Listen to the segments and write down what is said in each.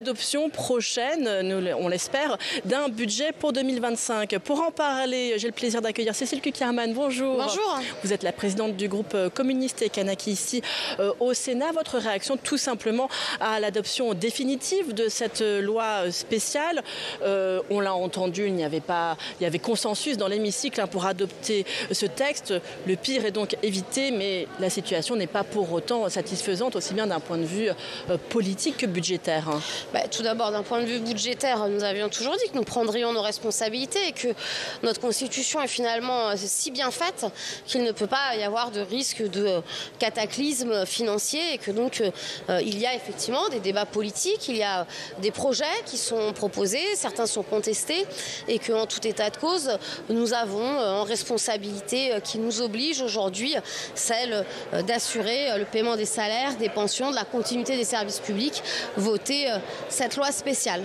Adoption prochaine, on l'espère, d'un budget pour 2025. Pour en parler, j'ai le plaisir d'accueillir Cécile Cukierman. Bonjour. Bonjour. Vous êtes la présidente du groupe communiste et Kanaki ici au Sénat. Votre réaction tout simplement à l'adoption définitive de cette loi spéciale. On l'a entendu, il y avait consensus dans l'hémicycle pour adopter ce texte. Le pire est donc évité, mais la situation n'est pas pour autant satisfaisante, aussi bien d'un point de vue politique que budgétaire. Tout d'abord, d'un point de vue budgétaire, nous avions toujours dit que nous prendrions nos responsabilités et que notre Constitution est finalement si bien faite qu'il ne peut pas y avoir de risque de cataclysme financier et que donc il y a effectivement des débats politiques, il y a des projets qui sont proposés, certains sont contestés et qu'en tout état de cause, nous avons en responsabilité qui nous oblige aujourd'hui, celle d'assurer le paiement des salaires, des pensions, de la continuité des services publics, voter cette loi spéciale.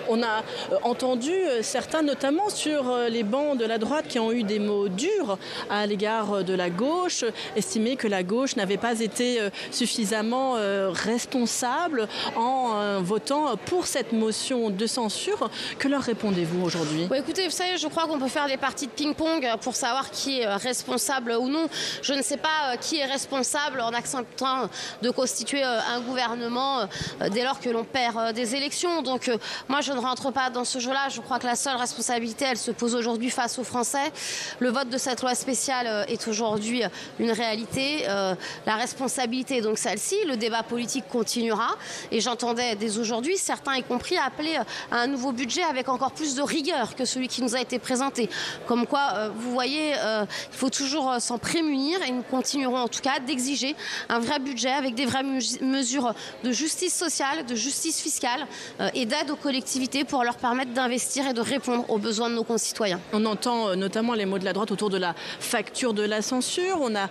On a entendu certains, notamment sur les bancs de la droite, qui ont eu des mots durs à l'égard de la gauche, estimer que la gauche n'avait pas été suffisamment responsable en votant pour cette motion de censure. Que leur répondez-vous aujourd'hui ? Écoutez, vous savez, je crois qu'on peut faire des parties de ping-pong pour savoir qui est responsable ou non. Je ne sais pas qui est responsable en acceptant de constituer un gouvernement dès lors que l'on perd des élections. Donc moi, je ne rentre pas dans ce jeu-là. Je crois que la seule responsabilité, elle se pose aujourd'hui face aux Français. Le vote de cette loi spéciale est aujourd'hui une réalité. La responsabilité est donc celle-ci. Le débat politique continuera. Et j'entendais dès aujourd'hui certains, y compris, appeler à un nouveau budget avec encore plus de rigueur que celui qui nous a été présenté. Comme quoi, vous voyez, il faut toujours s'en prémunir et nous continuerons en tout cas d'exiger un vrai budget avec des vraies mesures de justice sociale, de justice fiscale et d'aide aux collectivités pour leur permettre d'investir et de répondre aux besoins de nos concitoyens. On entend notamment les mots de la droite autour de la facture de la censure. On a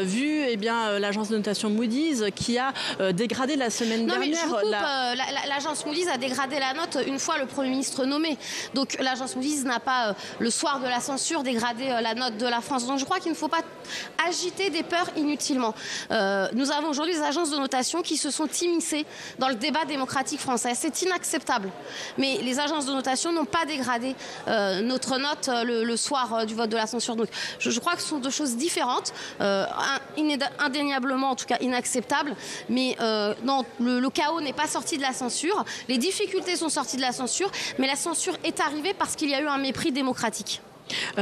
vu l'agence de notation Moody's qui a dégradé la semaine dernière. L'agence Moody's a dégradé la note une fois le Premier ministre nommé. Donc l'agence Moody's n'a pas, le soir de la censure, dégradé la note de la France. Donc je crois qu'il ne faut pas agiter des peurs inutilement. Nous avons aujourd'hui des agences de notation qui se sont immiscées dans le débat démocratique français. C'est inacceptable. Mais les agences de notation n'ont pas dégradé notre note le soir du vote de la censure. Donc je crois que ce sont deux choses différentes, indéniablement en tout cas inacceptables. Mais non, le chaos n'est pas sorti de la censure, les difficultés sont sorties de la censure, mais la censure est arrivée parce qu'il y a eu un mépris démocratique.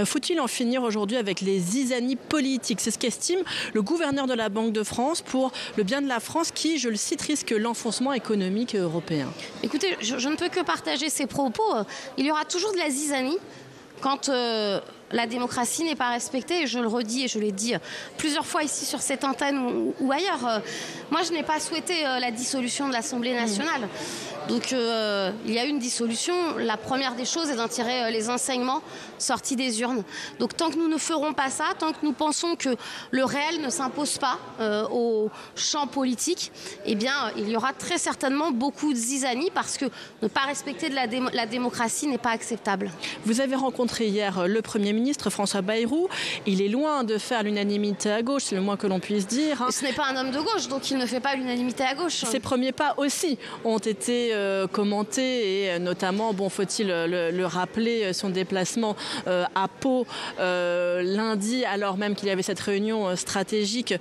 Faut-il en finir aujourd'hui avec les zizanies politiques ? C'est ce qu'estime le gouverneur de la Banque de France pour le bien de la France qui, je le cite, risque l'enfoncement économique européen. Écoutez, je ne peux que partager ces propos. Il y aura toujours de la zizanie quand la démocratie n'est pas respectée, et je le redis et je l'ai dit plusieurs fois ici sur cette antenne ou ailleurs. Moi, je n'ai pas souhaité la dissolution de l'Assemblée nationale. Donc, il y a eu une dissolution. La première des choses est d'en tirer les enseignements sortis des urnes. Donc, tant que nous ne ferons pas ça, tant que nous pensons que le réel ne s'impose pas au champ politique, eh bien, il y aura très certainement beaucoup de zizanie parce que ne pas respecter la démocratie n'est pas acceptable. Vous avez rencontré hier le Premier ministre François Bayrou. Il est loin de faire l'unanimité à gauche, c'est le moins que l'on puisse dire. Ce n'est pas un homme de gauche, donc il ne fait pas l'unanimité à gauche. Ses premiers pas aussi ont été commentés et notamment, faut-il le rappeler, son déplacement à Pau lundi, alors même qu'il y avait cette réunion stratégique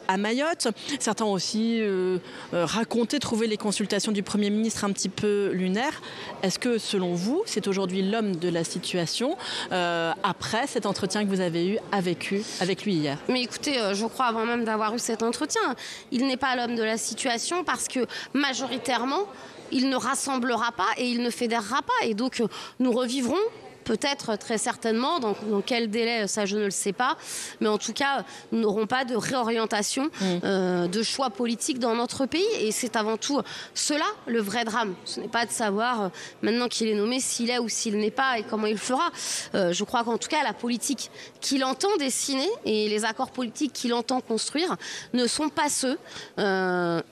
à Mayotte. Certains ont aussi raconté, trouvé les consultations du Premier ministre un petit peu lunaires. Est-ce que, selon vous, c'est aujourd'hui l'homme de la situation après cet entretien que vous avez eu avec lui hier? Mais écoutez, je crois avant même d'avoir eu cet entretien, il n'est pas l'homme de la situation parce que majoritairement, il ne rassemblera pas et il ne fédérera pas. Et donc, nous revivrons peut-être très certainement, dans quel délai, ça je ne le sais pas, mais en tout cas, nous n'aurons pas de réorientation de choix politiques dans notre pays et c'est avant tout cela le vrai drame. Ce n'est pas de savoir maintenant qu'il est nommé s'il est ou s'il n'est pas et comment il le fera. Je crois qu'en tout cas, la politique qu'il entend dessiner et les accords politiques qu'il entend construire ne sont pas ceux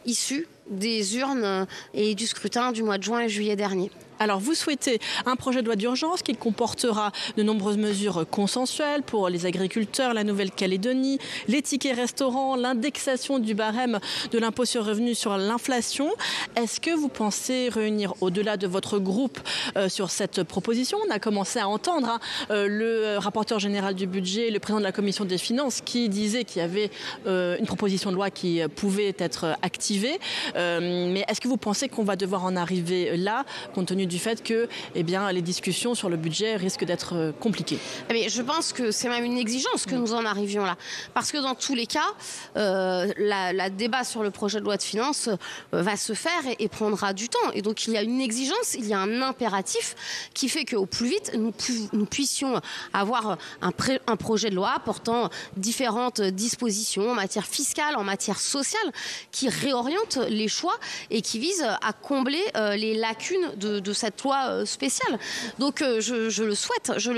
issus des urnes et du scrutin du mois de juin et juillet dernier. Alors vous souhaitez un projet de loi d'urgence qui comportera de nombreuses mesures consensuelles pour les agriculteurs, la Nouvelle-Calédonie, les tickets restaurants, l'indexation du barème de l'impôt sur le revenu sur l'inflation. Est-ce que vous pensez réunir au-delà de votre groupe sur cette proposition? On a commencé à entendre le rapporteur général du budget, le président de la commission des finances qui disait qu'il y avait une proposition de loi qui pouvait être activée. Mais est-ce que vous pensez qu'on va devoir en arriver là, compte tenu du fait que les discussions sur le budget risquent d'être compliquées? Je pense que c'est même une exigence que nous en arrivions là. Parce que dans tous les cas, la débat sur le projet de loi de finances va se faire et prendra du temps. Et donc il y a une exigence, il y a un impératif qui fait qu'au plus vite, nous puissions avoir un projet de loi portant différentes dispositions en matière fiscale, en matière sociale, qui réorientent les choix et qui visent à combler les lacunes de cette loi spéciale. Donc je le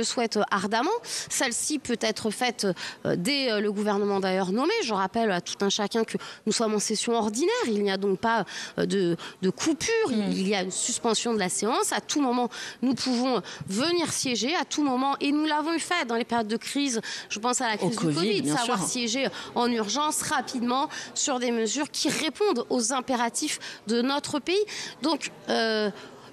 souhaite ardemment. Celle-ci peut être faite dès le gouvernement d'ailleurs nommé. Je rappelle à tout un chacun que nous sommes en session ordinaire. Il n'y a donc pas de coupure. Il y a une suspension de la séance. À tout moment, nous pouvons venir siéger. À tout moment, et nous l'avons fait dans les périodes de crise. Je pense à la crise du Covid, savoir siéger en urgence rapidement sur des mesures qui répondent aux impératifs de notre pays. Donc,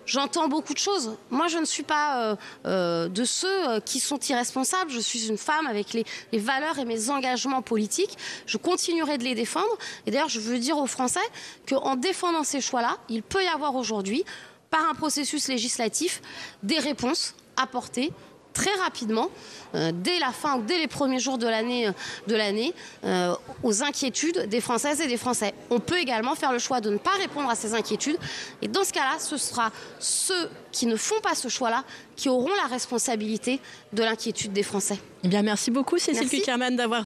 j'entends beaucoup de choses. Moi, je ne suis pas de ceux qui sont irresponsables. Je suis une femme avec les valeurs et mes engagements politiques. Je continuerai de les défendre. Et d'ailleurs, je veux dire aux Français qu'en défendant ces choix-là, il peut y avoir aujourd'hui, par un processus législatif, des réponses apportées très rapidement, dès la fin ou dès les premiers jours de l'année, aux inquiétudes des Françaises et des Français. On peut également faire le choix de ne pas répondre à ces inquiétudes. Et dans ce cas-là, ce sera ceux qui ne font pas ce choix-là qui auront la responsabilité de l'inquiétude des Français. Merci beaucoup, Cécile Cukierman, d'avoir